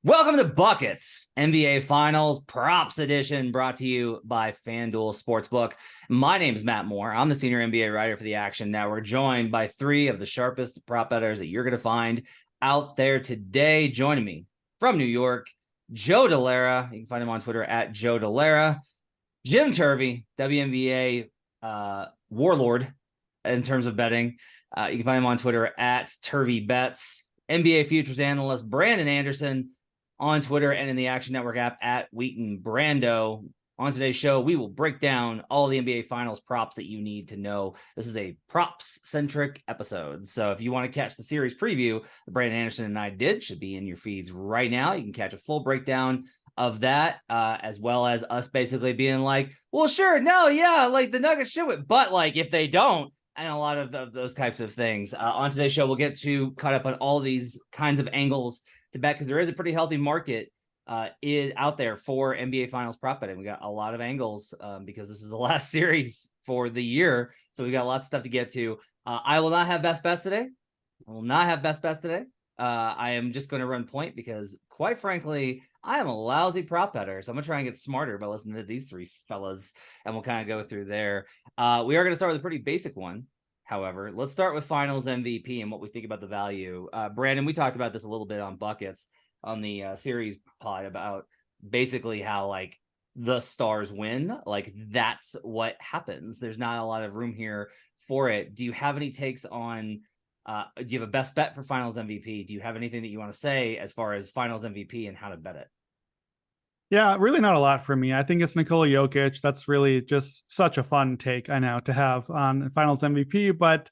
Welcome to Buckets, NBA Finals Props Edition, brought to you by FanDuel Sportsbook. My name is Matt Moore. I'm the senior NBA writer for the Action Network, joined by three of the sharpest prop bettors that you're going to find out there today. Joining me from New York, Joe Delara. You can find him on Twitter at Joe Delara. Jim Turvey, WNBA warlord in terms of betting. You can find him on Twitter at TurveyBets. NBA futures analyst Brandon Anderson on Twitter and in the Action Network app at Wheaton Brando. On today's show, we will break down all the NBA Finals props that you need to know. This is a props-centric episode. So if you want to catch the series preview that Brandon Anderson and I did, should be in your feeds right now. You can catch a full breakdown of that, as well as us basically being like, well, sure, no, yeah, like the Nuggets should win, but like if they don't, and a lot of those types of things. On today's show, we'll get to caught up on all these kinds of angles to bet, because there is a pretty healthy market out there for NBA Finals prop betting. We got a lot of angles because this is the last series for the year, so we got lots of stuff to get to. I will not have best bets today. I am just going to run point because, quite frankly, I am a lousy prop better. So I'm going to try and get smarter by listening to these three fellas, and we'll kind of go through there. We are going to start with a pretty basic one. However, let's start with Finals MVP and what we think about the value. Brandon, we talked about this a little bit on Buckets on the series pod about basically how like the stars win. Like that's what happens. There's not a lot of room here for it. Do you have any takes on do you have a best bet for Finals MVP? Do you have anything that you want to say as far as Finals MVP and how to bet it? Yeah, really not a lot for me. I think it's Nikola Jokic. That's really just such a fun take, I know, to have on Finals MVP. But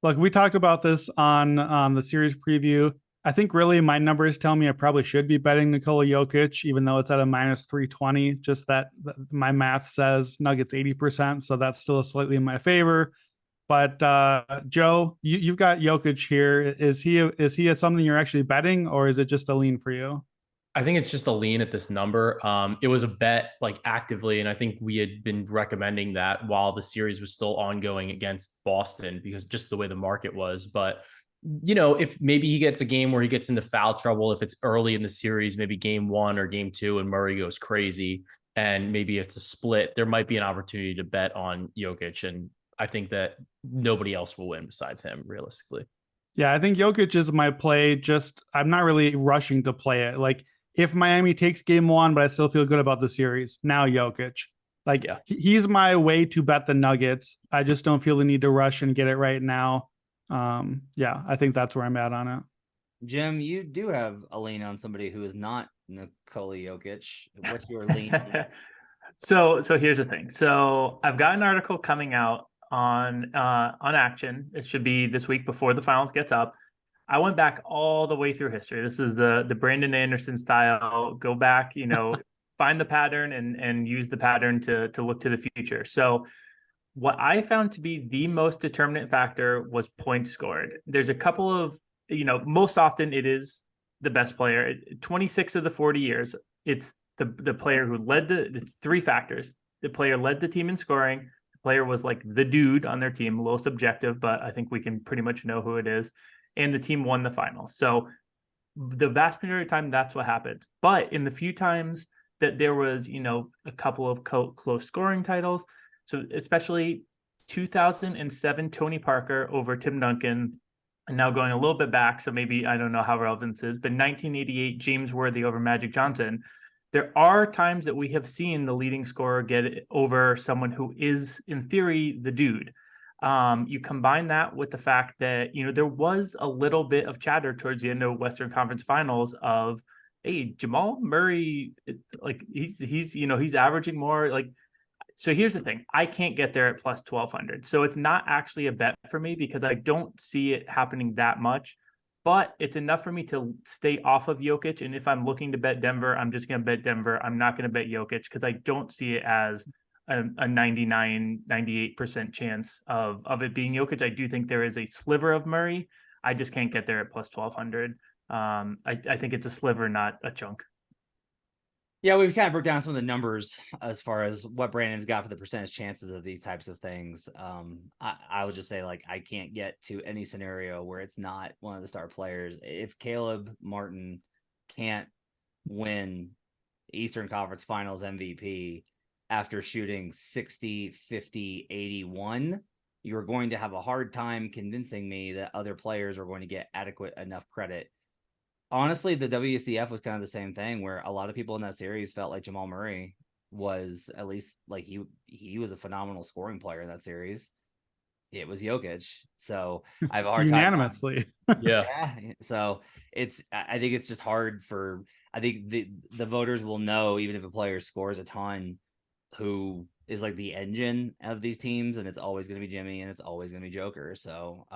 look, we talked about this on the series preview. I think really my numbers tell me I probably should be betting Nikola Jokic, even though it's at a minus 320. Just that my math says Nuggets 80%, so that's still slightly in my favor. But Joe, you've got Jokic here. Is he something you're actually betting, or is it just a lean for you? I think it's just a lean at this number. It was a bet like actively, and I think we had been recommending that while the series was still ongoing against Boston because just the way the market was. But if maybe he gets a game where he gets into foul trouble, if it's early in the series, maybe game one or game two, and Murray goes crazy, and maybe it's a split, there might be an opportunity to bet on Jokic, and I think that nobody else will win besides him, realistically. Yeah, I think Jokic is my play. Just I'm not really rushing to play it. Like if Miami takes game one, but I still feel good about the series, now Jokic. Like Yeah. he's my way to bet the Nuggets. I just don't feel the need to rush and get it right now. Yeah, I think that's where I'm at on it. Jim, you do have a lean on somebody who is not Nikola Jokic. What's your lean? So here's the thing. So I've got an article coming out on Action. It should be this week before the finals gets up. I went back all the way through history. This is the Brandon Anderson style. Go back, find the pattern and use the pattern to look to the future. So what I found to be the most determinant factor was points scored. There's a couple of, most often it is the best player. 26 of the 40 years, it's the player who led it's three factors. The player led the team in scoring. The player was like the dude on their team, a little subjective, but I think we can pretty much know who it is. And the team won the finals. So the vast majority of the time, that's what happens. But in the few times that there was, a couple of close scoring titles, so especially 2007 Tony Parker over Tim Duncan, and now going a little bit back, so maybe I don't know how relevant this is, but 1988 James Worthy over Magic Johnson. There are times that we have seen the leading scorer get over someone who is, in theory, the dude. You combine that with the fact that, there was a little bit of chatter towards the end of Western Conference Finals of, hey, Jamal Murray, like he's averaging more. Like, so here's the thing. I can't get there at plus 1,200. So it's not actually a bet for me because I don't see it happening that much, but it's enough for me to stay off of Jokic. And if I'm looking to bet Denver, I'm just going to bet Denver. I'm not going to bet Jokic because I don't see it as a 99, 98% chance of it being Jokic. I do think there is a sliver of Murray. I just can't get there at plus 1,200. I think it's a sliver, not a chunk. Yeah, we've kind of broke down some of the numbers as far as what Brandon's got for the percentage chances of these types of things. I would just say, like, I can't get to any scenario where it's not one of the star players. If Caleb Martin can't win Eastern Conference Finals MVP after shooting 60, 50, 81, you're going to have a hard time convincing me that other players are going to get adequate enough credit. Honestly, the WCF was kind of the same thing, where a lot of people in that series felt like Jamal Murray was, at least like he was a phenomenal scoring player in that series. It was Jokic. So I have a hard time unanimously. Yeah. So I think it's just hard for, I think the voters will know, even if a player scores a ton, who is like the engine of these teams, and it's always going to be Jimmy and it's always going to be Joker. So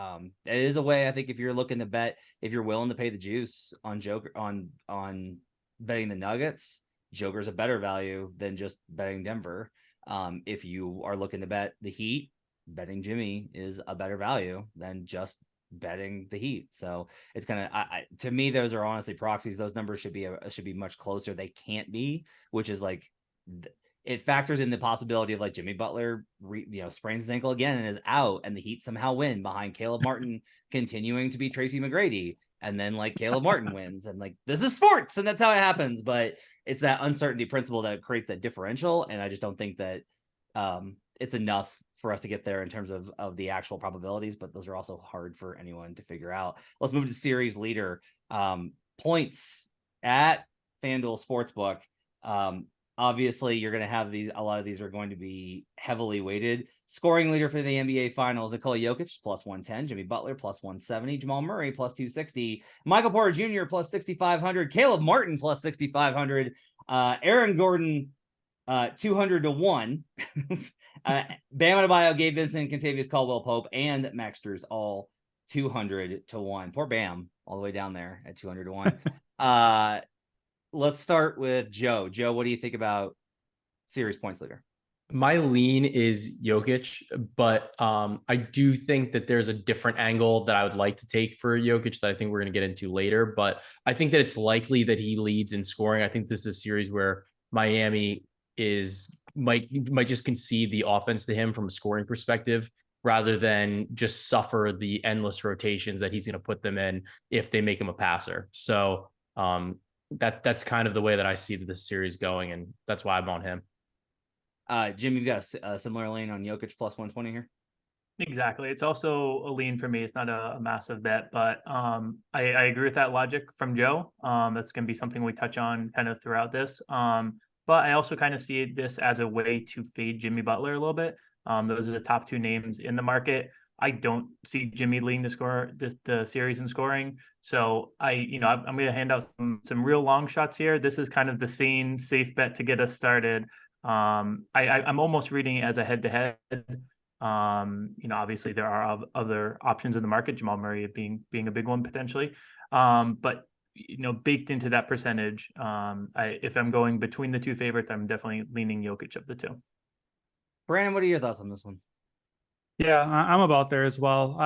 it is a way, I think, if you're looking to bet, if you're willing to pay the juice on Joker, on betting the Nuggets, Joker's a better value than just betting Denver. If you are looking to bet the Heat, betting Jimmy is a better value than just betting the Heat. So it's kind of, to me, those are honestly proxies. Those numbers should be much closer. They can't be, which is like, it factors in the possibility of like Jimmy Butler, sprains his ankle again and is out, and the Heat somehow win behind Caleb Martin continuing to be Tracy McGrady, and then like Caleb Martin wins, and like this is sports, and that's how it happens. But it's that uncertainty principle that creates that differential, and I just don't think that it's enough for us to get there in terms of the actual probabilities. But those are also hard for anyone to figure out. Let's move to series leader. Points at FanDuel Sportsbook. Obviously, you're going to have these. A lot of these are going to be heavily weighted. Scoring leader for the NBA Finals: Nikola Jokic plus 110, Jimmy Butler plus 170, Jamal Murray plus 260, Michael Porter Jr. plus 6,500, Caleb Martin plus 6,500, Aaron Gordon 200 to 1, Bam Adebayo, Gabe Vincent, Contavious Caldwell Pope, and Max Strus all 200 to 1. Poor Bam, all the way down there at 200 to 1. Let's start with Joe. Joe, what do you think about series points leader? My lean is Jokic, but I do think that there's a different angle that I would like to take for Jokic that I think we're going to get into later. But I think that it's likely that he leads in scoring. I think this is a series where Miami might just concede the offense to him from a scoring perspective, rather than just suffer the endless rotations that he's going to put them in if they make him a passer. So that's kind of the way that I see this series going, and that's why I'm on him. Jim, you've got a similar lane on Jokic plus 120 here. Exactly. It's also a lean for me. It's not a massive bet, but I agree with that logic from Joe. That's going to be something we touch on kind of throughout this. But I also kind of see this as a way to fade Jimmy Butler a little bit. Those are the top two names in the market. I don't see Jimmy leading the series in scoring. So I'm going to hand out some real long shots here. This is kind of the sane, safe bet to get us started. I'm almost reading it as a head-to-head. Obviously there are other options in the market, Jamal Murray being a big one potentially. But baked into that percentage, if I'm going between the two favorites, I'm definitely leaning Jokic of the two. Brandon, what are your thoughts on this one? Yeah, I'm about there as well.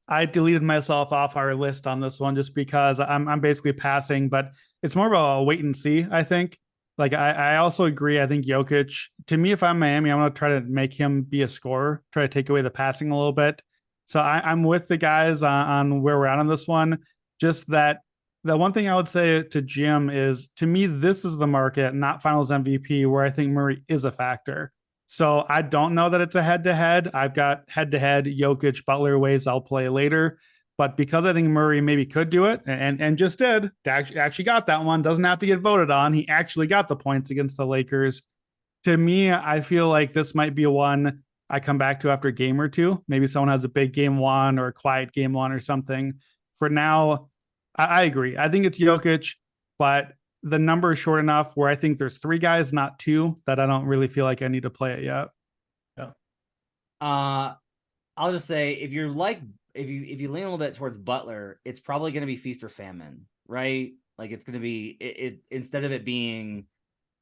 I deleted myself off our list on this one just because I'm basically passing, but it's more of a wait and see, I think. Like I also agree. I think Jokic, to me, if I'm Miami, I'm going to try to make him be a scorer, try to take away the passing a little bit. So I'm with the guys on where we're at on this one. Just that the one thing I would say to Jim is, to me, this is the market, not Finals MVP, where I think Murray is a factor. So I don't know that it's a head-to-head. I've got head-to-head Jokic, Butler ways I'll play later. But because I think Murray maybe could do it and just did, actually got that one, doesn't have to get voted on. He actually got the points against the Lakers. To me, I feel like this might be a one I come back to after a game or two. Maybe someone has a big game one or a quiet game one or something. For now, I agree. I think it's Jokic, but the number is short enough where I think there's three guys, not two, that I don't really feel like I need to play it yet. Yeah. I'll just say, if you lean a little bit towards Butler, it's probably going to be feast or famine, right? Like it's going to be it instead of it being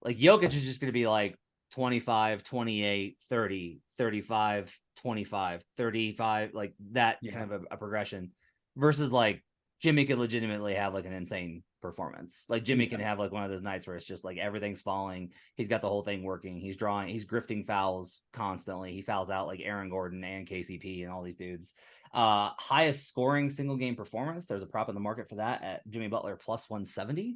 like Jokic is just going to be like 25, 28, 30, 35, 25, 35, like that kind of a progression, versus like Jimmy could legitimately have like an insane performance. Like Jimmy can have like one of those nights where it's just like everything's falling. He's got the whole thing working. He's grifting fouls constantly. He fouls out like Aaron Gordon and KCP and all these dudes. Highest scoring single game performance. There's a prop in the market for that at Jimmy Butler plus 170.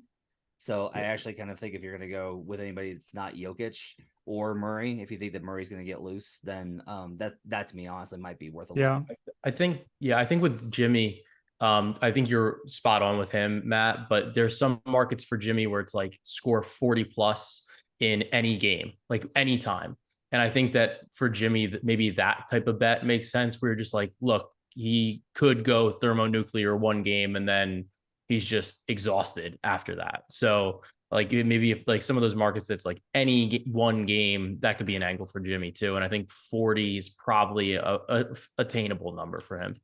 So I actually kind of think if you're going to go with anybody that's not Jokic or Murray, if you think that Murray's going to get loose, then that to me honestly might be worth a Yeah. look. I think with Jimmy, I think you're spot on with him, Matt, but there's some markets for Jimmy where it's like score 40 plus in any game, like anytime. And I think that for Jimmy, maybe that type of bet makes sense. We're just like, look, he could go thermonuclear one game and then he's just exhausted after that. So like maybe if like some of those markets that's like any one game, that could be an angle for Jimmy too. And I think 40 is probably a attainable number for him.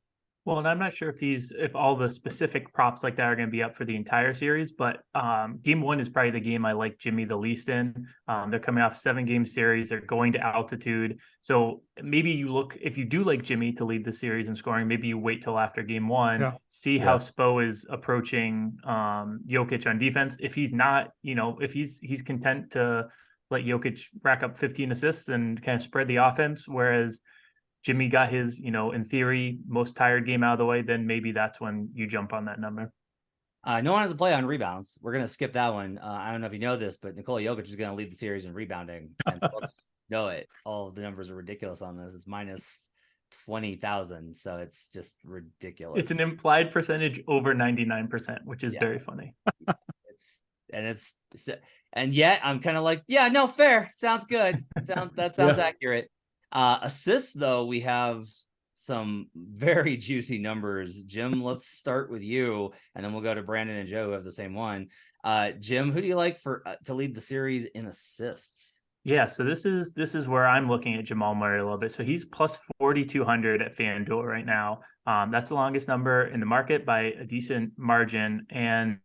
Well, and I'm not sure if all the specific props like that are going to be up for the entire series, but game one is probably the game I like Jimmy the least in. They're coming off 7-game series. They're going to altitude. So maybe you look, if you do like Jimmy to lead the series in scoring, maybe you wait till after game one, see how Spo is approaching Jokic on defense. If he's not, if he's content to let Jokic rack up 15 assists and kind of spread the offense, whereas Jimmy got his, in theory, most tired game out of the way, then maybe that's when you jump on that number. No one has a play on rebounds. We're going to skip that one. I don't know if you know this, but Nikola Jokic is going to lead the series in rebounding. And folks know it. All of the numbers are ridiculous on this. It's minus 20,000. So it's just ridiculous. It's an implied percentage over 99%, which is very funny. And yet I'm kind of like, yeah, no, fair. Sounds good. That sounds accurate. Assists, though, we have some very juicy numbers. Jim, let's start with you, and then we'll go to Brandon and Joe, who have the same one. Jim, who do you like to lead the series in assists? Yeah, so this is where I'm looking at Jamal Murray a little bit. So he's plus 4,200 at FanDuel right now. That's the longest number in the market by a decent margin, and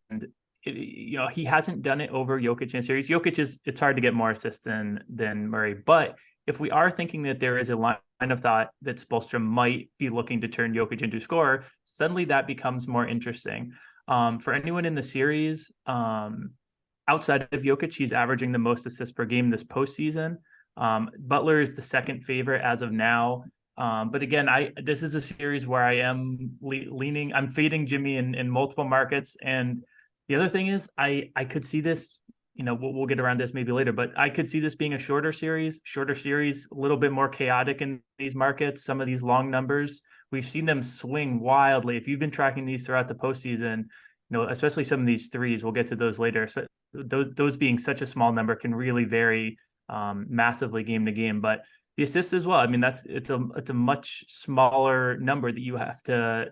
he hasn't done it over Jokic in a series. It's hard to get more assists than Murray, but if we are thinking that there is a line of thought that Spoelstra might be looking to turn Jokic into a scorer, suddenly that becomes more interesting. For anyone in the series, outside of Jokic, he's averaging the most assists per game this postseason. Butler is the second favorite as of now. But again, this is a series where I am leaning. I'm fading Jimmy in multiple markets. And the other thing is I could see this, we'll get around this maybe later, but I could see this being a shorter series, a little bit more chaotic in these markets. Some of these long numbers, we've seen them swing wildly. If you've been tracking these throughout the postseason, especially some of these threes, we'll get to those later. Those being such a small number can really vary massively game to game. But the assists as well. I mean, it's a much smaller number that you have to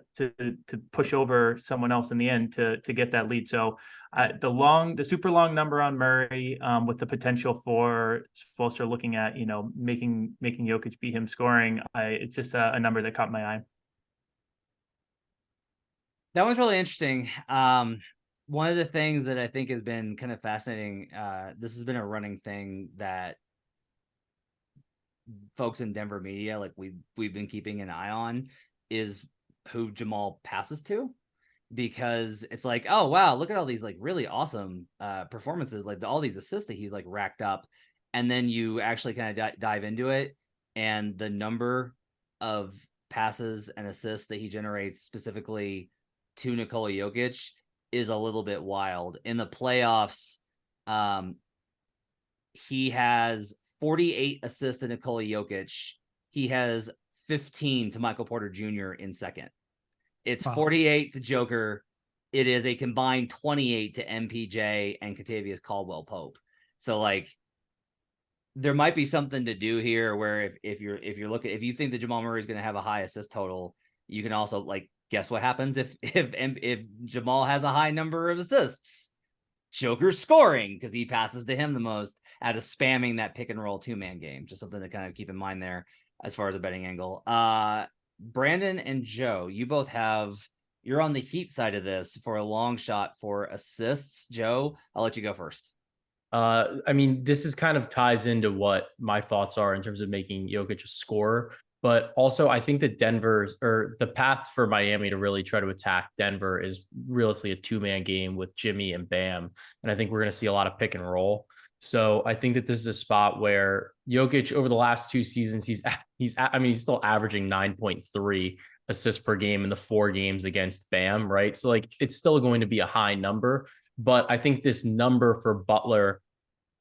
push over someone else in the end to get that lead. So the super long number on Murray with the potential for Spoelstra looking at making Jokic beat him scoring. It's just a number that caught my eye. That one's really interesting. One of the things that I think has been kind of fascinating, this has been a running thing that folks in Denver media, like we've been keeping an eye on, is who Jamal passes to, because it's like, oh wow, look at all these like really awesome performances, like all these assists that he's like racked up, and then you actually kind of dive into it, and the number of passes and assists that he generates specifically to Nikola Jokic is a little bit wild. In the playoffs, he has 48 assists to Nikola Jokic. He has 15 to Michael Porter Jr. in second. It's 48 to Joker. It is a combined 28 to MPJ and Kentavious Caldwell Pope. So like, there might be something to do here where if you think that Jamal Murray is going to have a high assist total, you can also like guess what happens if Jamal has a high number of assists. Joker's scoring because he passes to him the most out of spamming that pick and roll 2-man game. Just something to kind of keep in mind there as far as a betting angle. Brandon and Joe, you're on the Heat side of this for a long shot for assists. Joe, I'll let you go first. I mean, this is kind of ties into what my thoughts are in terms of making Jokic a scorer. But also, I think that the path for Miami to really try to attack Denver is realistically a 2-man game with Jimmy and Bam. And I think we're going to see a lot of pick and roll. So I think that this is a spot where Jokic over the last 2 seasons, he's still averaging 9.3 assists per game in the 4 games against Bam, right? So like, it's still going to be a high number, But I think this number for Butler,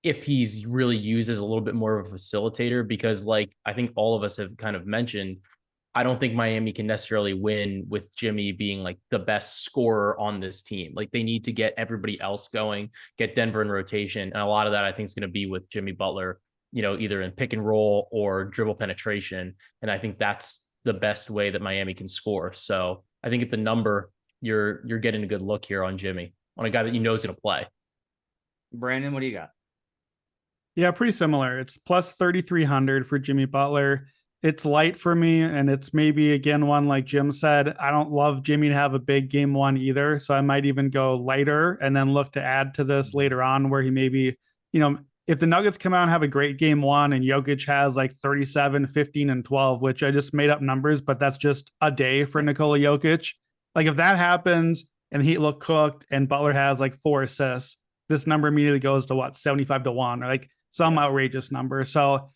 if he's really used as a little bit more of a facilitator, because like I think all of us have kind of mentioned, I don't think Miami can necessarily win with Jimmy being like the best scorer on this team. Like they need to get everybody else going, get Denver in rotation. And a lot of that I think is going to be with Jimmy Butler, either in pick and roll or dribble penetration. And I think that's the best way that Miami can score. So I think at the number, you're getting a good look here on Jimmy, on a guy that you know is going to play. Brandon, what do you got? Yeah, pretty similar. It's plus 3,300 for Jimmy Butler. It's light for me, and it's maybe, again, one like Jim said, I don't love Jimmy to have a big game one either, so I might even go lighter and then look to add to this later on where he maybe, if the Nuggets come out and have a great game one and Jokic has like 37, 15, and 12, which I just made up numbers, but that's just a day for Nikola Jokic. Like if that happens and the Heat look cooked and Butler has like 4 assists, this number immediately goes to what, 75-1, or like some outrageous number. So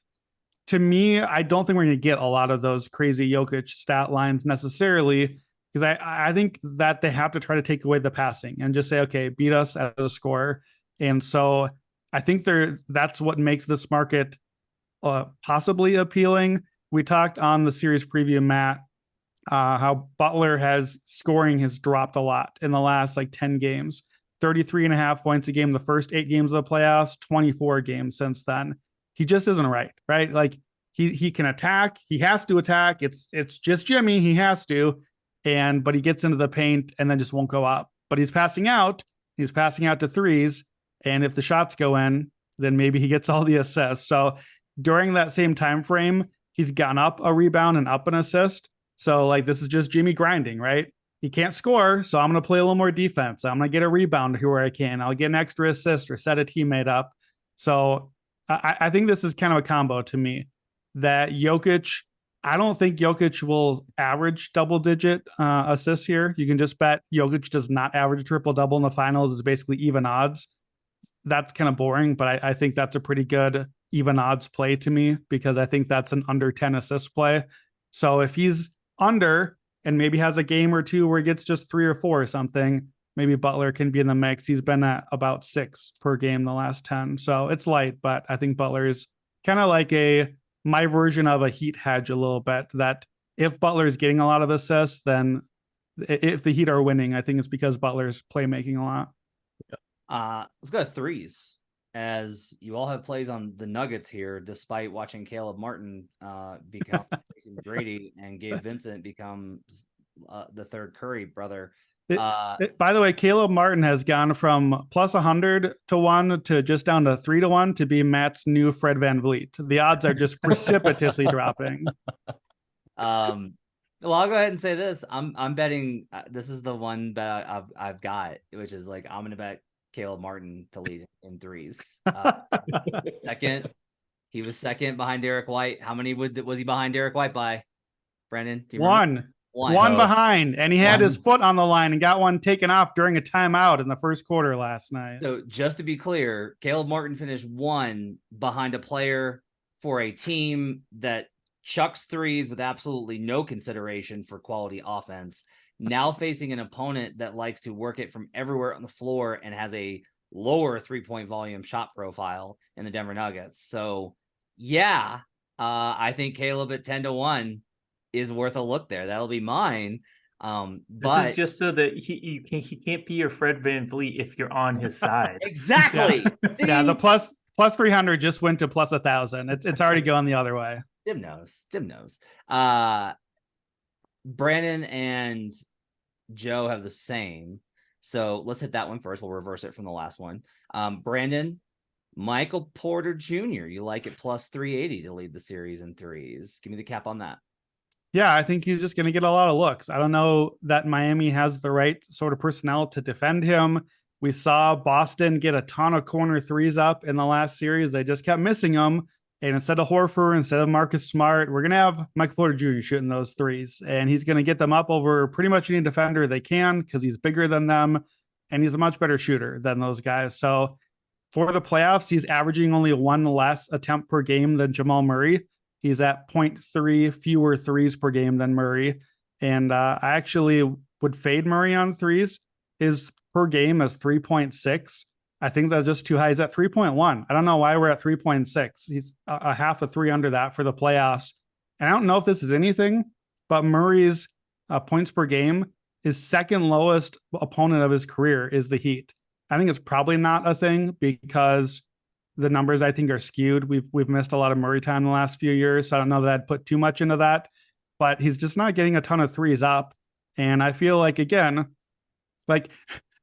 to me, I don't think we're going to get a lot of those crazy Jokic stat lines necessarily, because I think that they have to try to take away the passing and just say, okay, beat us as a scorer. And so I think that's what makes this market possibly appealing. We talked on the series preview, Matt, how Butler scoring has dropped a lot in the last like 10 games. 33.5 points a game the first 8 games of the playoffs, 24 games since then. He just isn't right? Like he can attack. He has to attack. It's just Jimmy. He has to. But he gets into the paint and then just won't go up. But he's passing out. He's passing out to threes. And if the shots go in, then maybe he gets all the assists. So during that same time frame, he's gotten up a rebound and up an assist. So like this is just Jimmy grinding, right? He can't score, so I'm going to play a little more defense. I'm going to get a rebound here where I can. I'll get an extra assist or set a teammate up. So I think this is kind of a combo to me that Jokic, I don't think Jokic will average double-digit assists here. You can just bet Jokic does not average a triple-double in the finals. It's basically even odds. That's kind of boring, but I think that's a pretty good even odds play to me because I think that's an under 10 assist play. So if he's under and maybe has a game or two where he gets just 3 or 4 or something, maybe Butler can be in the mix. He's been at about 6 per game the last 10. So it's light, but I think Butler is kind of like my version of a Heat hedge a little bit, that if Butler is getting a lot of assists, then if the Heat are winning, I think it's because Butler's playmaking a lot. Let's go to threes, as you all have plays on the Nuggets here, despite watching Caleb Martin become Brady and Gabe Vincent become the third Curry brother. By the way, Caleb Martin has gone from plus 100-1 to just down to 3-1 to be Matt's new Fred VanVleet. The odds are just precipitously dropping. Well, I'll go ahead and say this. I'm betting. This is the one bet I've got, which is like I'm going to bet Caleb Martin to lead in threes. Second, he was second behind Derek White. How many was he behind Derek White by? Brandon, do you remember? One behind, and he had his foot on the line and got one taken off during a timeout in the first quarter last night. So just to be clear, Caleb Martin finished 1 behind a player for a team that chucks threes with absolutely no consideration for quality offense, now facing an opponent that likes to work it from everywhere on the floor and has a lower 3-point volume shot profile in the Denver Nuggets. So yeah, I think Caleb at 10-1 is worth a look there. That'll be mine. But this is just so that he can't be your Fred VanVleet if you're on his side. Exactly. Yeah, the plus 300 just went to plus 1,000. It's already going the other way. Tim knows. Brandon and Joe have the same. So let's hit that one first. We'll reverse it from the last one. Brandon, Michael Porter Jr., you like it plus 380 to lead the series in threes. Give me the cap on that. Yeah, I think he's just going to get a lot of looks. I don't know that Miami has the right sort of personnel to defend him. We saw Boston get a ton of corner threes up in the last series. They just kept missing them. And instead of Horford, instead of Marcus Smart, we're going to have Michael Porter Jr. shooting those threes. And he's going to get them up over pretty much any defender they can because he's bigger than them. And he's a much better shooter than those guys. So for the playoffs, he's averaging only 1 less attempt per game than Jamal Murray. He's at 0.3 fewer threes per game than Murray. And I actually would fade Murray on threes. His per game is 3.6. I think that's just too high. He's at 3.1. I don't know why we're at 3.6. He's a half a three under that for the playoffs. And I don't know if this is anything, but Murray's points per game, his second lowest opponent of his career is the Heat. I think it's probably not a thing because the numbers I think are skewed. We've missed a lot of Murray time the last few years, so I don't know that I'd put too much into that. But he's just not getting a ton of threes up, and I feel like again, like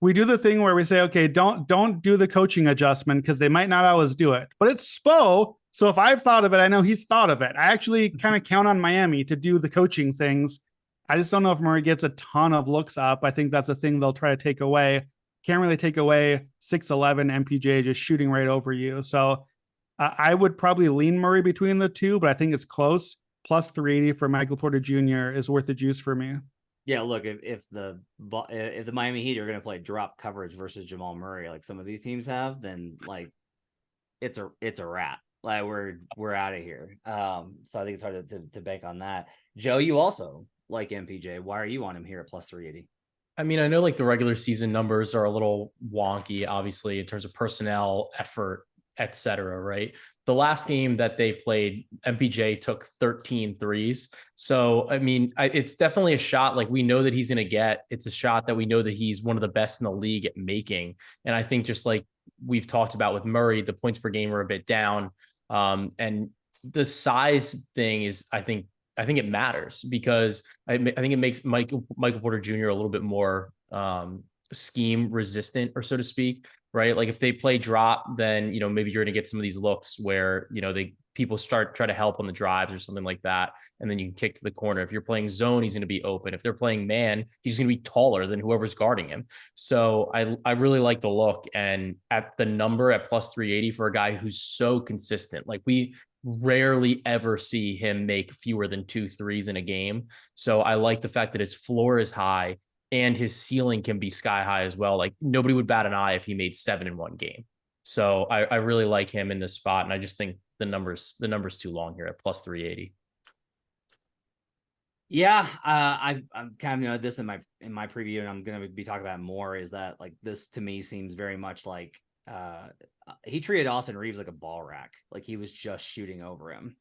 we do the thing where we say, okay, don't do the coaching adjustment because they might not always do it, but it's Spo. So if I've thought of it, I know he's thought of it. I actually kind of count on Miami to do the coaching things. I just don't know if Murray gets a ton of looks up. I think that's a thing they'll try to take away. Can't really take away 6'11" MPJ just shooting right over you. So I would probably lean Murray between the two, but I think it's close. Plus 380 for Michael Porter Jr. is worth the juice for me. Yeah, look, if the Miami Heat are going to play drop coverage versus Jamal Murray, like some of these teams have, then like it's a wrap. Like we're out of here. So I think it's hard to bank on that. Joe, you also like MPJ. Why are you on him here at plus 380? I mean, I know like the regular season numbers are a little wonky, obviously, in terms of personnel, effort, etc. Right? The last game that they played, MPJ took 13 threes. So, I mean, it's definitely a shot like we know that he's going to get. It's a shot that we know that he's one of the best in the league at making. And I think just like we've talked about with Murray, the points per game are a bit down. And the size thing is, I think it matters because I think it makes Michael Porter Jr. a little bit more scheme resistant, or so to speak, right? Like if they play drop, then maybe you're going to get some of these looks where people try to help on the drives or something like that, and then you can kick to the corner. If you're playing zone, he's going to be open. If they're playing man, he's going to be taller than whoever's guarding him. So I really like the look, and at the number at plus 380 for a guy who's so consistent, like we rarely ever see him make fewer than 2 threes in a game. So I like the fact that his floor is high and his ceiling can be sky high as well. Like nobody would bat an eye if he made 7 in one game. So I really like him in this spot. And I just think the number's too long here at plus 380. Yeah, I'm kind of this in my preview, and I'm going to be talking about more. Is that like this to me seems very much like he treated Austin Reeves like a ball rack, like he was just shooting over him,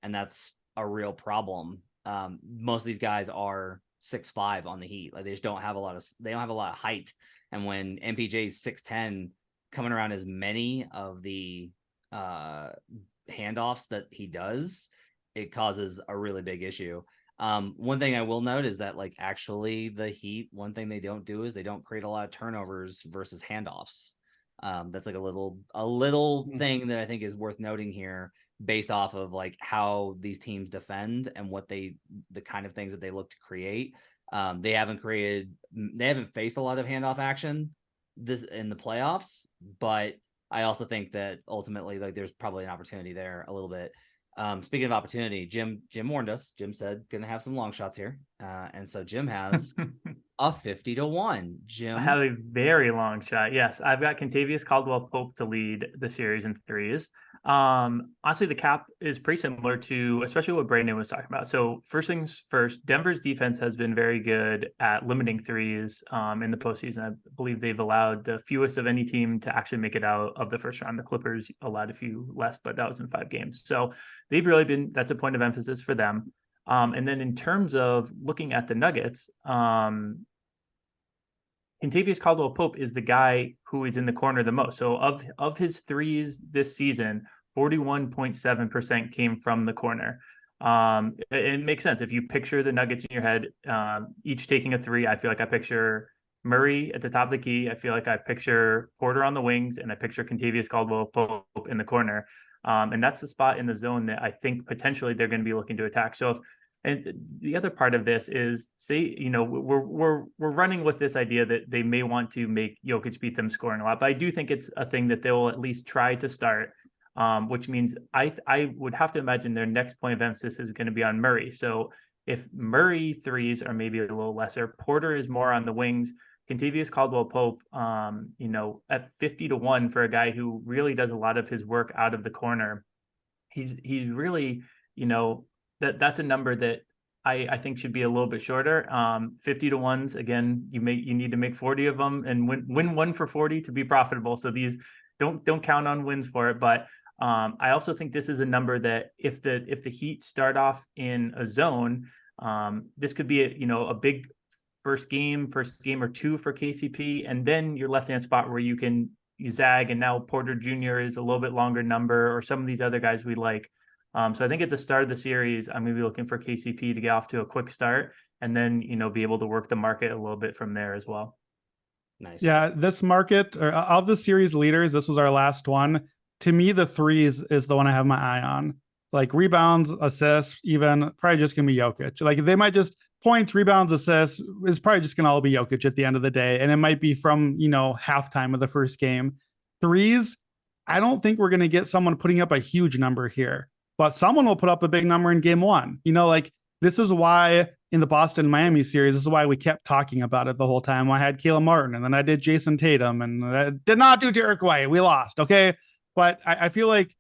and that's a real problem. Most of these guys are 6'5" on the Heat, like they just don't have a lot of height, and when MPJ's 6'10", coming around as many of the handoffs that he does, it causes a really big issue. One thing I will note is that like actually the Heat, one thing they don't do is they don't create a lot of turnovers versus handoffs. That's like a little thing that I think is worth noting here based off of like how these teams defend and what the kind of things that they look to create. They haven't faced a lot of handoff action this in the playoffs, but I also think that ultimately like there's probably an opportunity there a little bit. Speaking of opportunity, Jim warned us. Jim said gonna have some long shots here, and so Jim has a 50-1. Jim, I have a very long shot. Yes, I've got Kentavious Caldwell-Pope to lead the series in threes. Honestly, the cap is pretty similar to especially what Brandon was talking about. So first things first, Denver's defense has been very good at limiting threes in the postseason. I believe they've allowed the fewest of any team to actually make it out of the first round. The Clippers allowed a few less, but that was in 5 games. So they've really been, that's a point of emphasis for them. And then in terms of looking at the Nuggets, Kentavious Caldwell-Pope is the guy who is in the corner the most. So of his threes this season, 41.7% came from the corner. It makes sense. If you picture the Nuggets in your head, each taking a 3, I feel like I picture Murray at the top of the key. I feel like I picture Porter on the wings, and I picture Kentavious Caldwell-Pope in the corner. And that's the spot in the zone that I think potentially they're going to be looking to attack. So and the other part of this is, say, we're running with this idea that they may want to make Jokic beat them scoring a lot, but I do think it's a thing that they will at least try to start, which means I would have to imagine their next point of emphasis is going to be on Murray. So if Murray threes are maybe a little lesser, Porter is more on the wings. Kentavious Caldwell-Pope, at 50-1 for a guy who really does a lot of his work out of the corner. He's really, that's a number that I think should be a little bit shorter. 50 to ones, again, you need to make 40 of them and win 1 for 40 to be profitable. So these don't count on wins for it. But I also think this is a number that if the Heat start off in a zone, this could be a big first game or two for KCP, and then you're left in a spot where you zag, and now Porter Jr. is a little bit longer number, or some of these other guys we like. So I think at the start of the series, I'm going to be looking for KCP to get off to a quick start, and then be able to work the market a little bit from there as well. Nice. Yeah, this market, or of the series leaders, this was our last one. To me, the threes is the one I have my eye on. Like rebounds, assists, even probably just gonna be Jokic. Like they might just points, rebounds, assists is probably just gonna all be Jokic at the end of the day, and it might be from halftime of the first game. Threes, I don't think we're gonna get someone putting up a huge number here, but someone will put up a big number in game one. Like this is why in the Boston-Miami series, this is why we kept talking about it the whole time. I had Caleb Martin, and then I did Jason Tatum, and I did not do Derek White. We lost, okay? But I feel like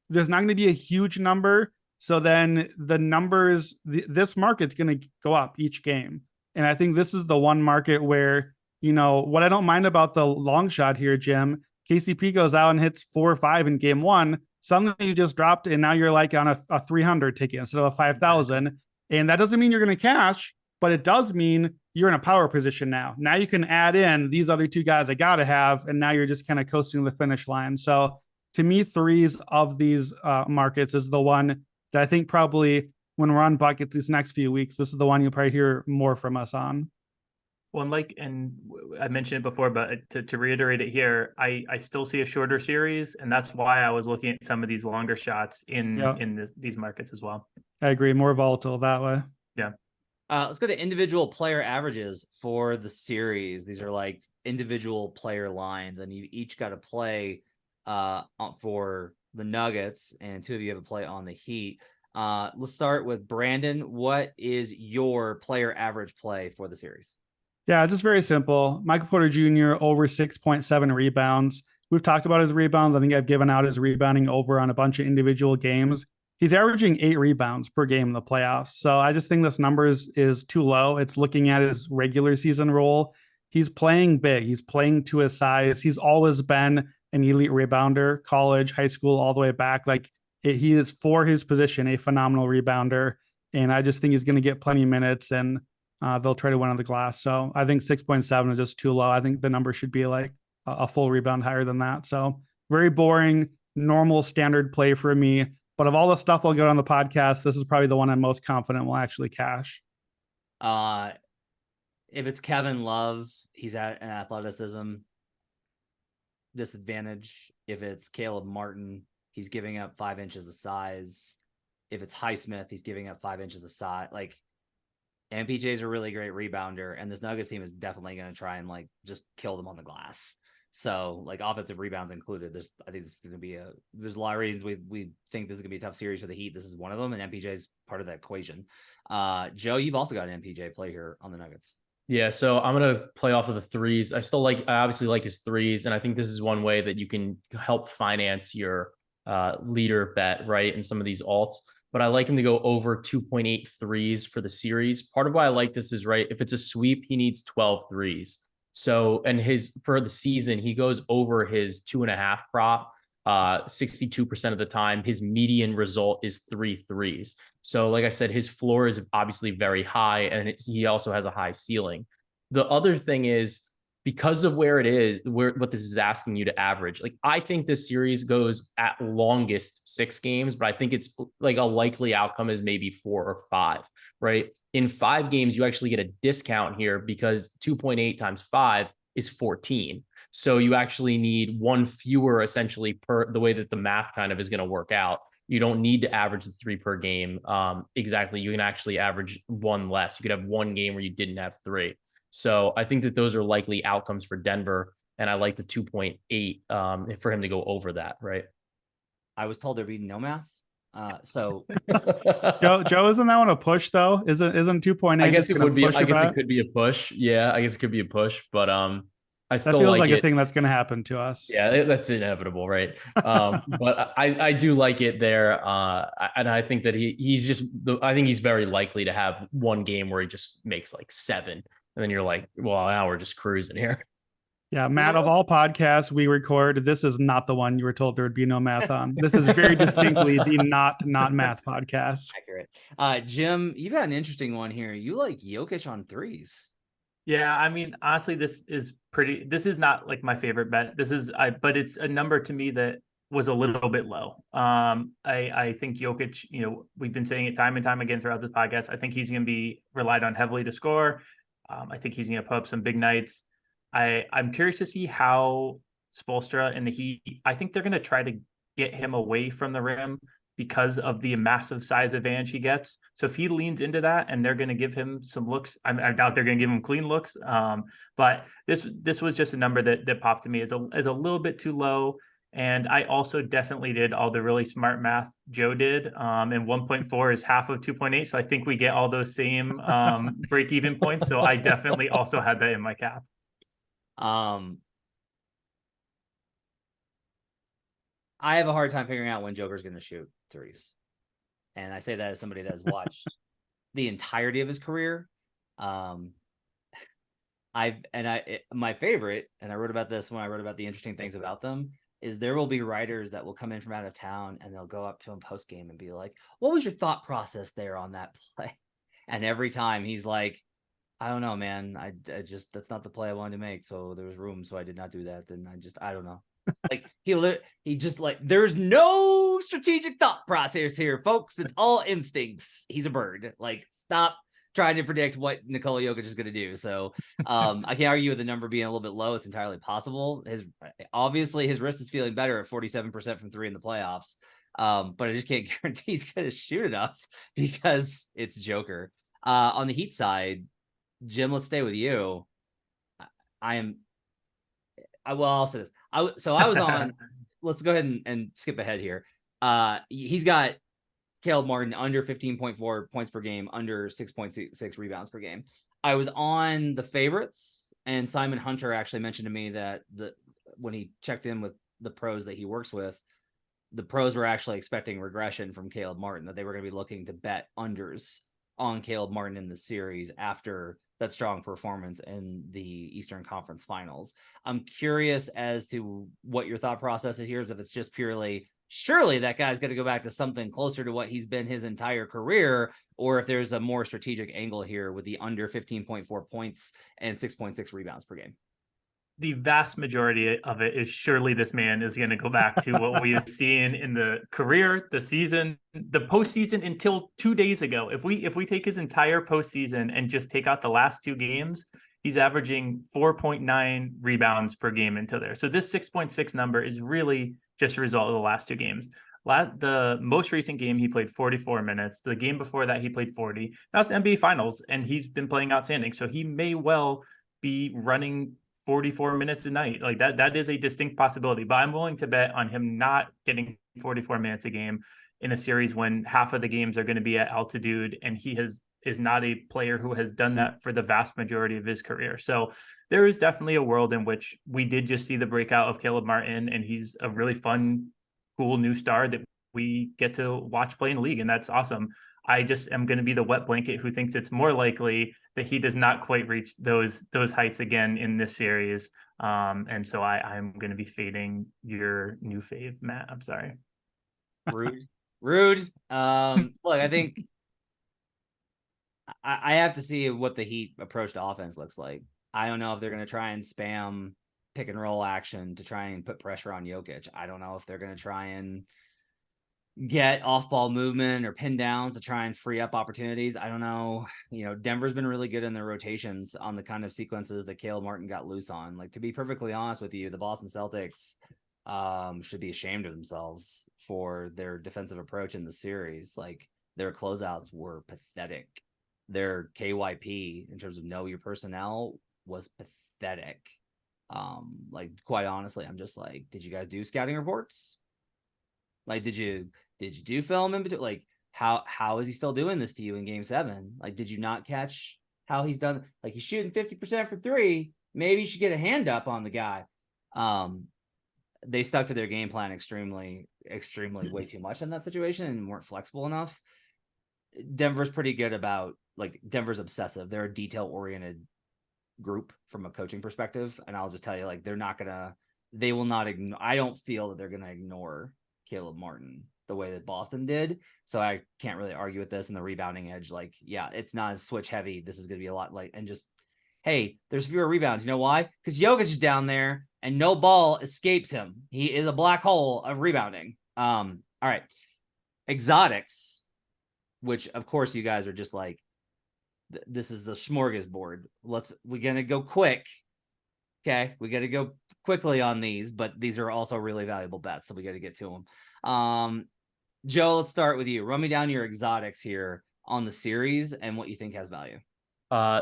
there's not going to be a huge number. So then the numbers, this market's going to go up each game. And I think this is the one market where, what I don't mind about the long shot here, Jim, KCP goes out and hits 4 or 5 in game one. Suddenly you just dropped, and now you're like on a 300 ticket instead of a 5,000. And that doesn't mean you're going to cash, but it does mean you're in a power position now. Now you can add in these other 2 guys I got to have, and now you're just kind of coasting the finish line. So to me, threes of these markets is the one that I think probably when we're on bucket these next few weeks, this is the one you'll probably hear more from us on. Well, and I mentioned it before, but to reiterate it here, I still see a shorter series, and that's why I was looking at some of these longer shots in these markets as well. I agree, more volatile that way. Yeah. Let's go to individual player averages for the series. These are like individual player lines, and you each got to play for the Nuggets, and 2 of you have a play on the Heat. Let's start with Brandon. What is your player average play for the series? Yeah, just very simple. Michael Porter Jr. over 6.7 rebounds. We've talked about his rebounds. I think I've given out his rebounding over on a bunch of individual games. He's averaging 8 rebounds per game in the playoffs. So I just think this number is too low. It's looking at his regular season role. He's playing big. He's playing to his size. He's always been an elite rebounder, college, high school, all the way back. He is, for his position, a phenomenal rebounder. And I just think he's going to get plenty of minutes, and they'll try to win on the glass. So I think 6.7 is just too low. I think the number should be like a full rebound higher than that. So very boring, normal standard play for me. But of all the stuff I'll get on the podcast, this is probably the one I'm most confident will actually cash. If it's Kevin Love, he's at an athleticism disadvantage. If it's Caleb Martin, he's giving up 5 inches of size. If it's Highsmith, he's giving up 5 inches of size. Like, MPJ's a really great rebounder, and this Nuggets team is definitely going to try and just kill them on the glass. So offensive rebounds included. I think this is going to be there's a lot of reasons we think this is going to be a tough series for the Heat. This is one of them, and MPJ's part of that equation. Joe, you've also got an MPJ play here on the Nuggets. Yeah, so I'm going to play off of the threes. I obviously like his threes, and I think this is one way that you can help finance your leader bet, right, in some of these alts. But I like him to go over 2.8 threes for the series. Part of why I like this is, right, if it's a sweep, he needs 12 threes. So, and for the season, he goes over his 2.5 prop 62% of the time. His median result is 3 threes. So like I said, his floor is obviously very high, and he also has a high ceiling. The other thing is, because of where it is, what this is asking you to average, I think this series goes at longest 6 games, but I think it's a likely outcome is maybe 4 or 5, right? In 5 games, you actually get a discount here because 2.8 times 5 is 14. So you actually need 1 fewer essentially per the way that the math kind of is going to work out. You don't need to average the 3 per game. Exactly. You can actually average 1 less. You could have 1 game where you didn't have 3. So I think that those are likely outcomes for Denver. And I like the 2.8 for him to go over that, right? I was told there'd be no math. So Joe, isn't that one a push though? Isn't 2.8? I guess it would be. I guess it could be a push. Yeah, I guess it could be a push. But I That still feels like like a it. thing that's going to happen to us. Yeah, that's inevitable, right? But I do like it there, and I think that he's just I think he's very likely to have one game where he just makes like 7, and then you're like, well, now we're just cruising here. Yeah, Matt, of all podcasts we record, this is not the one you were told there would be no math on. This is very distinctly the not math podcast. Accurate. Jim, you've got an interesting one here. You like Jokic on threes. Yeah, I mean, honestly, this is not like my favorite bet. But it's a number to me that was a little bit low. I think Jokic, we've been saying it time and time again throughout this podcast. I think he's going to be relied on heavily to score. I think he's going to put up some big nights. I'm curious to see how Spoelstra and the Heat, I think they're going to try to get him away from the rim because of the massive size advantage he gets. So if he leans into that and they're going to give him some looks, I doubt they're going to give him clean looks. But this was just a number that popped to me as a little bit too low. And I also definitely did all the really smart math Joe did. And 1.4 is half of 2.8. So I think we get all those same break even points. So I definitely also had that in my cap. I have a hard time figuring out when Joker's going to shoot threes. And I say that as somebody that has watched the entirety of his career. My favorite, and I wrote about this when I wrote about the interesting things about them, is there will be writers that will come in from out of town and they'll go up to him post game and be like, what was your thought process there on that play? And every time he's like, I don't know, man. I just, that's not the play I wanted to make. So there was room. So I did not do that. And I don't know. Like he just like, there's no strategic thought process here, folks. It's all instincts. He's a bird. Like, stop trying to predict what Nikola Jokic is going to do. So I can't argue with the number being a little bit low. It's entirely possible. Obviously his wrist is feeling better at 47% from 3 in the playoffs. But I just can't guarantee he's going to shoot enough because it's Joker. On the Heat side, Jim, let's stay with you. I'll say this. I was on, let's go ahead and skip ahead here. He's got Caleb Martin under 15.4 points per game, under 6.6 rebounds per game. I was on the favorites, and Simon Hunter actually mentioned to me that when he checked in with the pros that he works with, the pros were actually expecting regression from Caleb Martin, that they were going to be looking to bet unders on Caleb Martin in the series after that strong performance in the Eastern Conference Finals. I'm curious as to what your thought process is here, is if it's just purely, surely that guy's going to go back to something closer to what he's been his entire career, or if there's a more strategic angle here with the under 15.4 points and 6.6 rebounds per game. The vast majority of it is surely this man is going to go back to what we have seen in the career, the season, the postseason until 2 days ago. If we take his entire postseason and just take out the last 2 games, he's averaging 4.9 rebounds per game into there. So this 6.6 number is really just a result of the last 2 games. The most recent game, he played 44 minutes. The game before that, he played 40. That's the NBA Finals, and he's been playing outstanding. So he may well be running 44 minutes a night. Like that is a distinct possibility, but I'm willing to bet on him not getting 44 minutes a game in a series when half of the games are going to be at altitude, and he is not a player who has done that for the vast majority of his career. So there is definitely a world in which we did just see the breakout of Caleb Martin, and he's a really fun, cool new star that we get to watch play in the league, and that's awesome. I just am going to be the wet blanket who thinks it's more likely that he does not quite reach those heights again in this series. And so I'm going to be fading your new fave, Matt. I'm sorry. Rude. Look, I think I have to see what the Heat approach to offense looks like. I don't know if they're going to try and spam pick and roll action to try and put pressure on Jokic. I don't know if they're going to try and get off-ball movement or pin downs to try and free up opportunities. I don't know. Denver's been really good in their rotations on the kind of sequences that Caleb Martin got loose on. Like, to be perfectly honest with you, the Boston Celtics should be ashamed of themselves for their defensive approach in the series. Like, their closeouts were pathetic. Their KYP in terms of know your personnel was pathetic. Like, quite honestly, I'm just like, did you guys do scouting reports? Like, did you do film in between? Like, how is he still doing this to you in Game 7? Like, did you not catch how he's done? Like, he's shooting 50% for 3, maybe you should get a hand up on the guy. They stuck to their game plan extremely way too much in that situation and weren't flexible enough. Denver's pretty good about, like, Denver's obsessive. They're a detail oriented group from a coaching perspective. And I'll just tell you, like, they will not ignore, I don't feel that they're going to ignore Caleb Martin the way that Boston did. So I can't really argue with this. And the rebounding edge, like, yeah, it's not as switch heavy. This is going to be a lot like, and just, hey, there's fewer rebounds. You know why? Because Jokic is down there and no ball escapes him. He is a black hole of rebounding. All right. Exotics, which of course you guys are just like, this is a smorgasbord. We're going to go quick. Okay. We got to go quickly on these, but these are also really valuable bets. So we got to get to them. Joe, let's start with you. Run me down your exotics here on the series and what you think has value.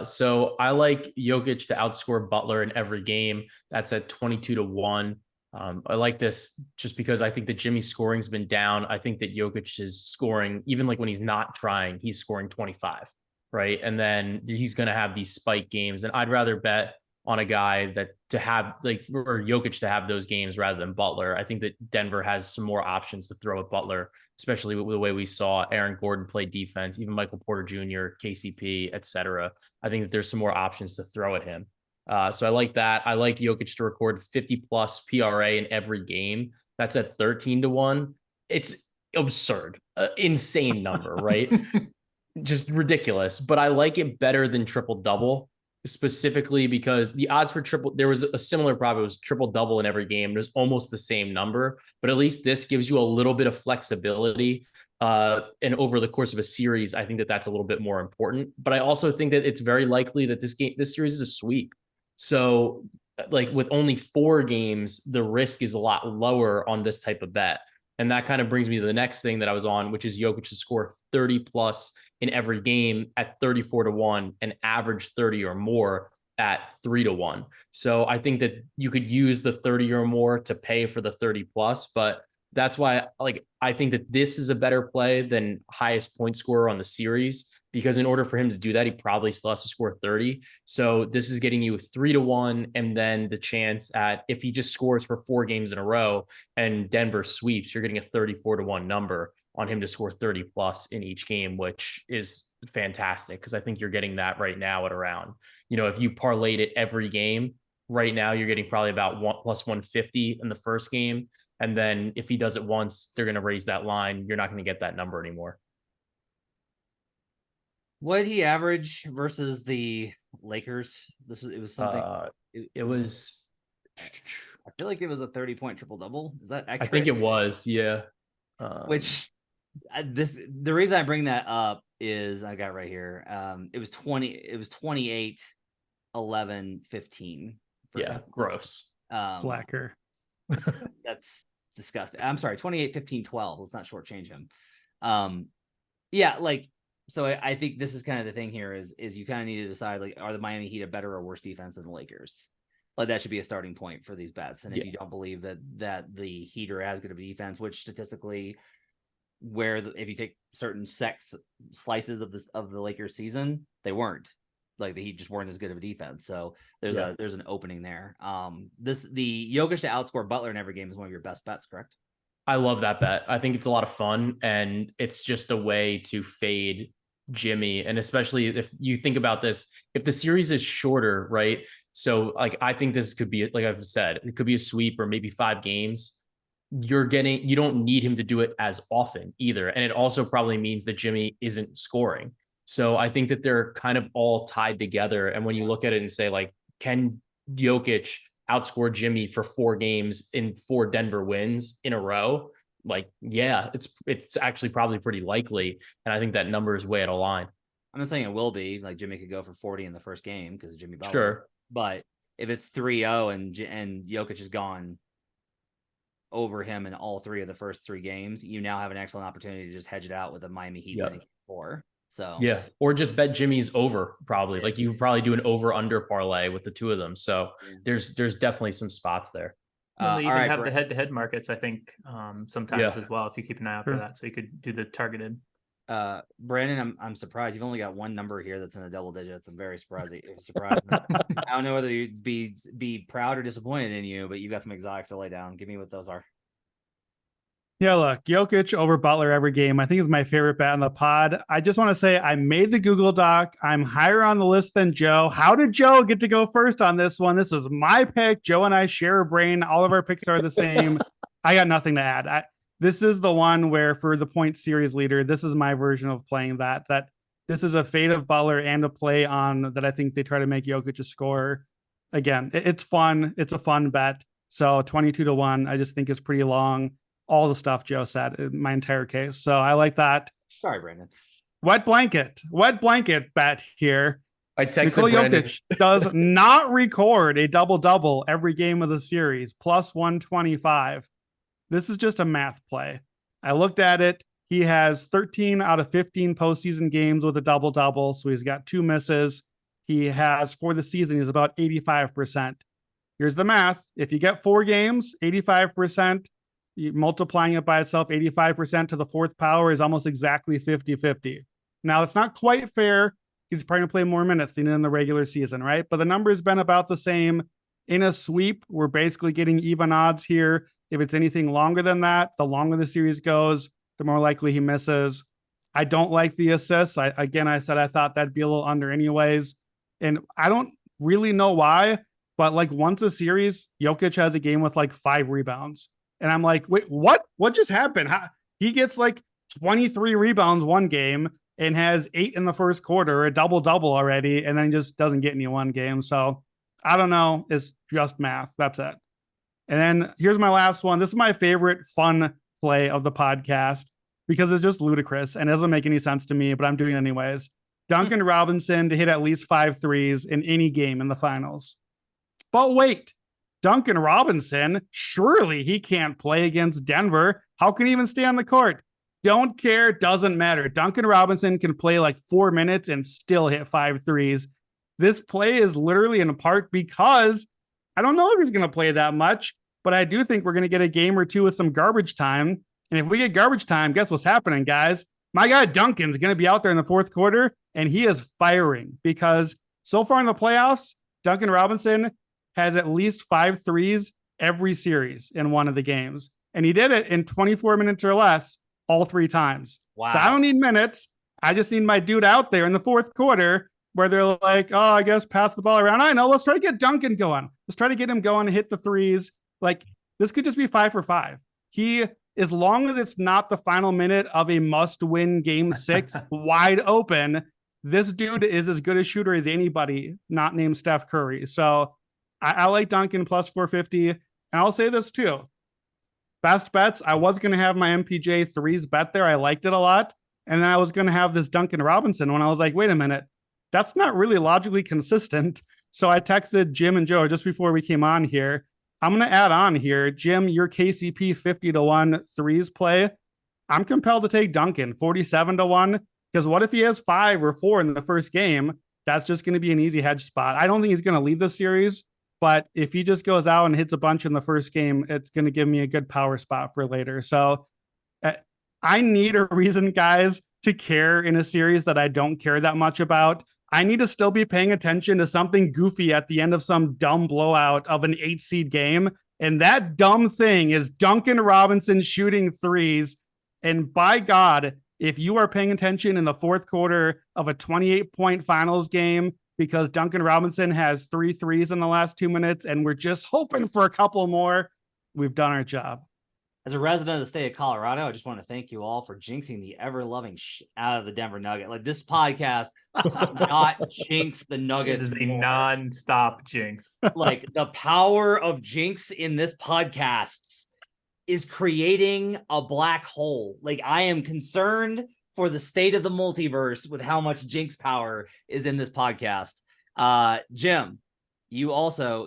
So I like Jokic to outscore Butler in every game. That's at 22-1. I like this just because I think that Jimmy's scoring's been down. I think that Jokic is scoring, even like when he's not trying, he's scoring 25, right? And then he's going to have these spike games. And I'd rather bet on a guy that to have like, or Jokic to have those games rather than Butler. I think that Denver has some more options to throw at Butler, especially with the way we saw Aaron Gordon play defense, even Michael Porter Jr., KCP, etc. I think that there's some more options to throw at him. So I like that. I like Jokic to record 50 plus PRA in every game. That's at 13-1. It's absurd, insane number, right? Just ridiculous. But I like it better than triple double, specifically because the odds for there was a similar problem. It was triple double in every game. It was almost the same number, but at least this gives you a little bit of flexibility. And over the course of a series, I think that that's a little bit more important. But I also think that it's very likely that this series is a sweep. So, like with only 4 games, the risk is a lot lower on this type of bet. And that kind of brings me to the next thing that I was on, which is Jokic to score 30 plus in every game at 34-1 and average 30 or more at 3-1. So I think that you could use the 30 or more to pay for the 30 plus, but that's why, like, I think that this is a better play than highest point scorer on the series, because in order for him to do that, he probably still has to score 30. So this is getting you 3-1. And then the chance at, if he just scores for 4 games in a row and Denver sweeps, you're getting a 34-1 number on him to score 30 plus in each game, which is fantastic. Cause I think you're getting that right now at around, if you parlayed it every game right now, you're getting probably about plus 150 in the first game. And then if he does it once, they're going to raise that line. You're not going to get that number anymore. What did he average versus the Lakers? It was something. It was. I feel like it was a 30-point triple double. Is that accurate? I think it was, yeah. Which the reason I bring that up is I got right here. It was 28, 11, 15. Yeah, him. Gross. Slacker. That's disgusting. I'm sorry, 28, 15, 12. Let's not shortchange him. Yeah, like, so I think this is kind of the thing here is you kind of need to decide, like, are the Miami Heat a better or worse defense than the Lakers? Like, that should be a starting point for these bets. And if you don't believe that the Heat are as good of a defense, which statistically, if you take certain slices of the Lakers season, they weren't. Like, the Heat just weren't as good of a defense. So there's an opening there. The Jokic to outscore Butler in every game is one of your best bets, correct? I love that bet. I think it's a lot of fun, and it's just a way to fade Jimmy. And especially if you think about this, if the series is shorter, right? So, like, I think this could be, like I've said, it could be a sweep or maybe 5 games. You don't need him to do it as often either. And it also probably means that Jimmy isn't scoring. So I think that they're kind of all tied together. And when you look at it and say, like, can Jokic outscore Jimmy for 4 games in 4 Denver wins in a row? Like, yeah, it's actually probably pretty likely. And I think that number is way out of line. I'm not saying it will be. Like, Jimmy could go for 40 in the first game because of Jimmy Butler. Sure. But if it's 3-0 and Jokic is gone over him in all 3 of the first 3 games, you now have an excellent opportunity to just hedge it out with a Miami Heat winning 4. So yeah, or just bet Jimmy's over, probably. Like, you could probably do an over-under parlay with the 2 of them. So there's definitely some spots there. Well, they even have the head-to-head markets, I think, sometimes as well, if you keep an eye out for that. So you could do the targeted. Brandon, I'm surprised you've only got one number here that's in the double digits. I'm very surprised. I don't know whether you'd be proud or disappointed in you, but you got some exotics to lay down. Give me what those are. Yeah, look, Jokic over Butler every game. I think is my favorite bet on the pod. I just want to say I made the Google Doc. I'm higher on the list than Joe. How did Joe get to go first on this one? This is my pick. Joe and I share a brain. All of our picks are the same. I got nothing to add. This is the one where for the point series leader, this is my version of playing that this is a fade of Butler and a play on that I think they try to make Jokic a scorer. Again, it's fun. It's a fun bet. So 22-1, I just think is pretty long. All the stuff Joe said in my entire case. So I like that. Sorry, Brandon. Wet blanket bet here. I texted Nikola Brandon. Jokic does not record a double-double every game of the series, plus 125. This is just a math play. I looked at it. He has 13 out of 15 postseason games with a double-double, so he's got 2 misses. He has, for the season, he's about 85%. Here's the math. If you get 4 games, 85%, multiplying it by itself, 85% to the 4th power is almost exactly 50-50. Now, it's not quite fair. He's probably going to play more minutes than in the regular season, right? But the number has been about the same. In a sweep, we're basically getting even odds here. If it's anything longer than that, the longer the series goes, the more likely he misses. I don't like the assists. I said I thought that'd be a little under anyways. And I don't really know why, but like once a series, Jokic has a game with like 5 rebounds. And I'm like, wait, what? What just happened? He gets like 23 rebounds one game and has 8 in the first quarter, a double-double already, and then just doesn't get any one game. So I don't know. It's just math. That's it. And then here's my last one. This is my favorite fun play of the podcast because it's just ludicrous and it doesn't make any sense to me, but I'm doing it anyways. Duncan Robinson to hit at least 5 threes in any game in the finals. But wait. Duncan Robinson, surely he can't play against Denver. How can he even stay on the court? Don't care, doesn't matter. Duncan Robinson can play like 4 minutes and still hit 5 threes. This play is literally in part because I don't know if he's going to play that much, but I do think we're going to get a game or two with some garbage time. And if we get garbage time, guess what's happening, guys? My guy Duncan's going to be out there in the 4th quarter, and he is firing because so far in the playoffs, Duncan Robinson has at least 5 threes every series in one of the games. And he did it in 24 minutes or less all 3 times. Wow. So I don't need minutes. I just need my dude out there in the 4th quarter where they're like, oh, I guess pass the ball around. I know. Let's try to get Duncan going. Let's try to get him going and hit the threes. Like this could just be 5 for 5. As long as it's not the final minute of a must-win game 6 wide open, this dude is as good a shooter as anybody not named Steph Curry. So I like Duncan plus 450. And I'll say this too. Best bets, I was going to have my MPJ threes bet there. I liked it a lot. And then I was going to have this Duncan Robinson when I was like, wait a minute, that's not really logically consistent. So I texted Jim and Joe just before we came on here. I'm going to add on here. Jim, your KCP 50-1 threes play. I'm compelled to take Duncan 47-1 because what if he has 5 or 4 in the first game? That's just going to be an easy hedge spot. I don't think he's going to lead the series. But if he just goes out and hits a bunch in the first game, it's going to give me a good power spot for later. So I need a reason, guys, to care in a series that I don't care that much about. I need to still be paying attention to something goofy at the end of some dumb blowout of an 8-seed game. And that dumb thing is Duncan Robinson shooting threes. And by God, if you are paying attention in the 4th quarter of a 28-point finals game, because Duncan Robinson has 3 threes in the last 2 minutes, and we're just hoping for a couple more, we've done our job. As a resident of the state of Colorado, I just want to thank you all for jinxing the ever-loving out of the Denver Nugget. Like this podcast, not jinx the Nuggets. It is a non-stop jinx. Like the power of jinx in this podcast is creating a black hole. Like I am concerned for the state of the multiverse with how much jinx power is in this podcast. Jim, you also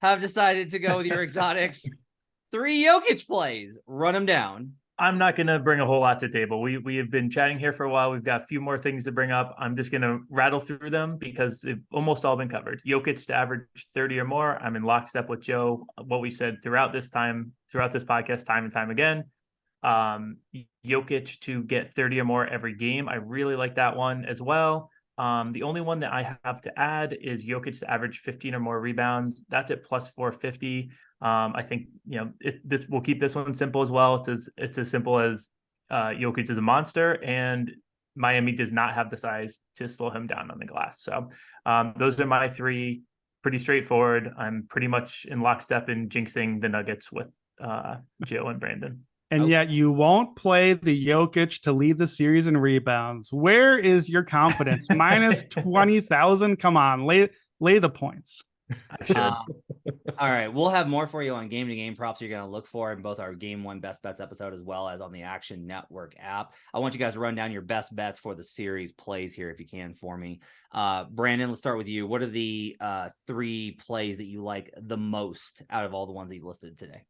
have decided to go with your exotics. 3 Jokic plays. Run them down. I'm not going to bring a whole lot to the table. We have been chatting here for a while. We've got a few more things to bring up. I'm just going to rattle through them because they've almost all been covered. Jokic to average 30 or more. I'm in lockstep with Joe. What we said throughout this podcast, time and time again. Jokic to get 30 or more every game. I really like that one as well. The only one that I have to add is Jokic to average 15 or more rebounds. That's at plus 450. I think, you know, this we'll keep this one simple as well. It's as simple as Jokic is a monster, and Miami does not have the size to slow him down on the glass. So those are my three. Pretty straightforward. I'm pretty much in lockstep in jinxing the Nuggets with Joe and Brandon. And yet you won't play the Jokic to lead the series in rebounds. Where is your confidence? Minus 20,000. Come on, lay the points. I should. All right, we'll have more for you on game to game props you're going to look for in both our Game 1 Best Bets episode as well as on the Action Network app. I want you guys to run down your best bets for the series plays here if you can for me. Brandon, let's start with you. What are the 3 plays that you like the most out of all the ones that you listed today?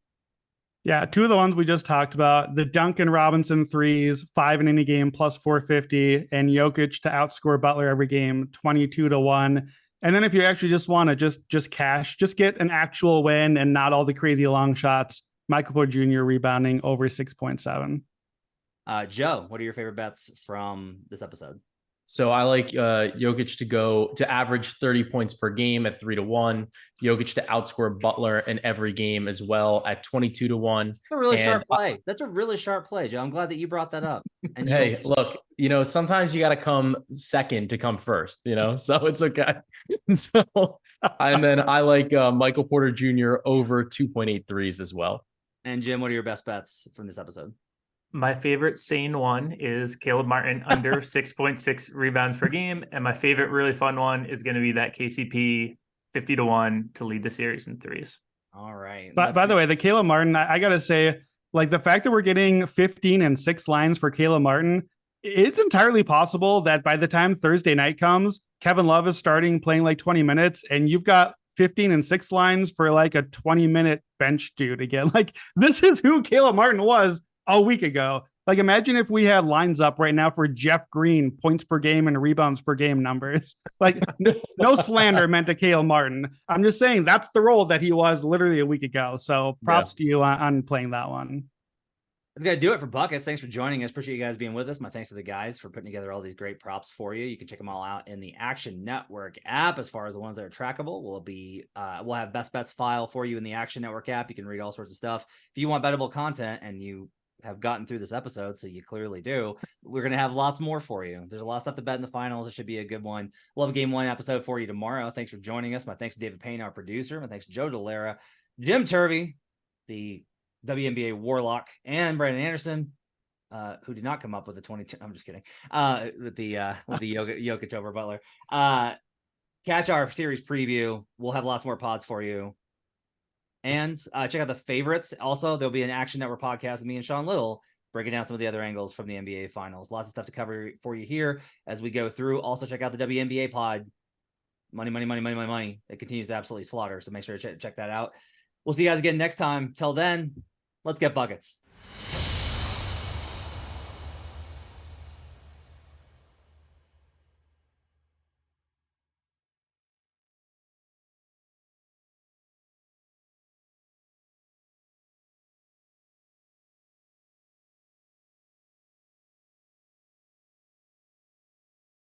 Yeah, 2 of the ones we just talked about, the Duncan Robinson threes, 5 in any game plus 450, and Jokic to outscore Butler every game, 22-1. And then if you actually just want to just cash, just get an actual win and not all the crazy long shots, Michael Porter Jr. rebounding over 6.7. Joe, what are your favorite bets from this episode? So I like Jokic to average 30 points per game at 3-1. Jokic to outscore Butler in every game as well at 22-1. That's a really sharp play. That's a really sharp play, Joe. I'm glad that you brought that up. And hey, look, you know, sometimes you got to come second to come first, you know, so it's okay. So, and then I like Michael Porter Jr. over 2.8 threes as well. And Jim, what are your best bets from this episode? My favorite sane one is Caleb Martin under 6.6 rebounds per game. And my favorite really fun one is going to be that KCP 50-1 to lead the series in threes. All right. By the way, the Caleb Martin, I got to say, like the fact that we're getting 15 and 6 lines for Caleb Martin, it's entirely possible that by the time Thursday night comes, Kevin Love is starting playing like 20 minutes and you've got 15 and 6 lines for like a 20-minute bench dude again. Like this is who Caleb Martin was a week ago. Like imagine if we had lines up right now for Jeff Green points per game and rebounds per game numbers. Like no slander meant to Caleb Martin. I'm just saying that's the role that he was literally a week ago. So props to you on playing that one. That's going to do it for Buckets. Thanks for joining us. Appreciate you guys being with us. My thanks to the guys for putting together all these great props for you. You can check them all out in the Action Network app. As far as the ones that are trackable, we'll have best bets file for you in the Action Network app. You can read all sorts of stuff. If you want bettable content and you have gotten through this episode, so you clearly do, we're going to have lots more for you. There's a lot of stuff to bet in the finals. It should be a good one. We'll have a Game 1 episode for you tomorrow. Thanks for joining us. My thanks to David Payne, our producer. My thanks to Joe Delara, Jim Turvey, the WNBA Warlock, and Brandon Anderson, who did not come up with the 22. I'm just kidding. With the Jokic over Butler. Catch our series preview. We'll have lots more pods for you. And check out the favorites. Also, there'll be an Action Network podcast with me and Sean Little breaking down some of the other angles from the NBA Finals. Lots of stuff to cover for you here as we go through. Also, check out the WNBA pod. Money. It continues to absolutely slaughter. So make sure to check that out. We'll see you guys again next time. Till then, let's get buckets.